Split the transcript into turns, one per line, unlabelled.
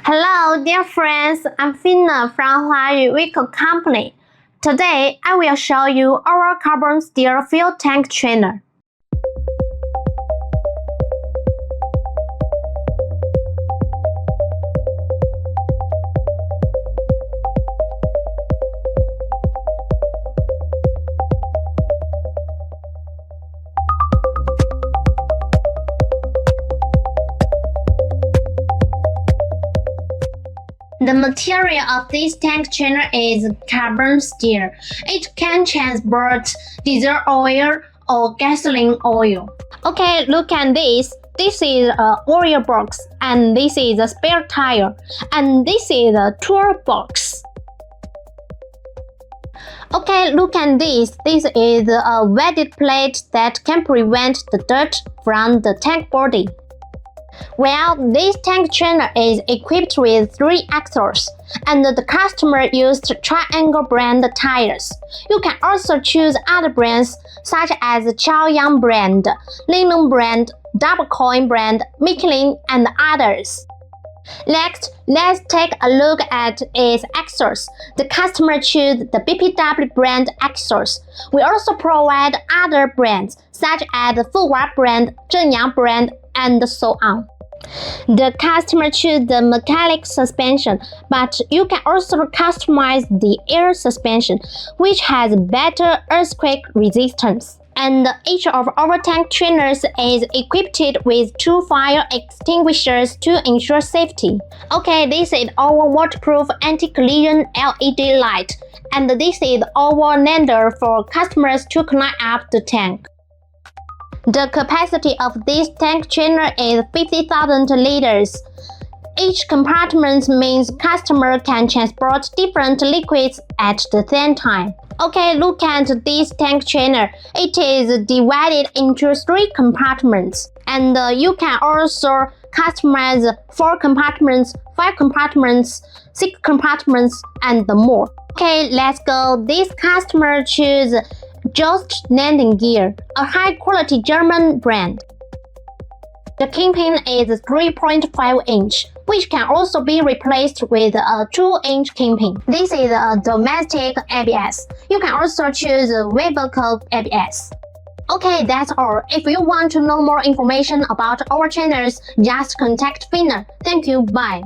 Hello, dear friends. I'm Fina from HUAYU Vehicle Company. Today, I will show you our carbon steel fuel tank trainer. The material of this tank trainer is carbon steel. It can transport diesel oil or gasoline oil. Okay, look at this. This is an oil box, and this is a spare tire, and this is a toolbox. Okay, look at this. This is a welded plate that can prevent the dirt from the tank body. Well, this tank trainer is equipped with 3 axles, and the customer used Triangle brand tires. You can also choose other brands such as Chaoyang brand, Lincoln brand, Double Coin brand, Michelin, and others. Next, let's take a look at its axles. The customer chose the BPW brand axles. We also provide other brands such as Fuwa brand, Zhenyang brand, and so on. The customer chose the metallic suspension, but you can also customize the air suspension, which has better earthquake resistance. And each of our tank trainers is equipped with 2 fire extinguishers to ensure safety. Okay, this is our waterproof anti-collision LED light, and this is our lander for customers to connect up the tank. The capacity of this tank trainer is 50,000 liters. Each compartment means customer can transport different liquids at the same time. Okay, look at this tank trainer. It is divided into 3 compartments, and you can also customize 4 compartments, 5 compartments, 6 compartments, and more. Okay, let's go. This customer choose JOST landing gear, a high-quality German brand. The Kingpin is 3.5 inch, which can also be replaced with a 2-inch Kingpin. This is a domestic ABS. You can also choose a Vehicle ABS. Okay, that's all. If you want to know more information about our trainers, just contact Fina. Thank you, bye.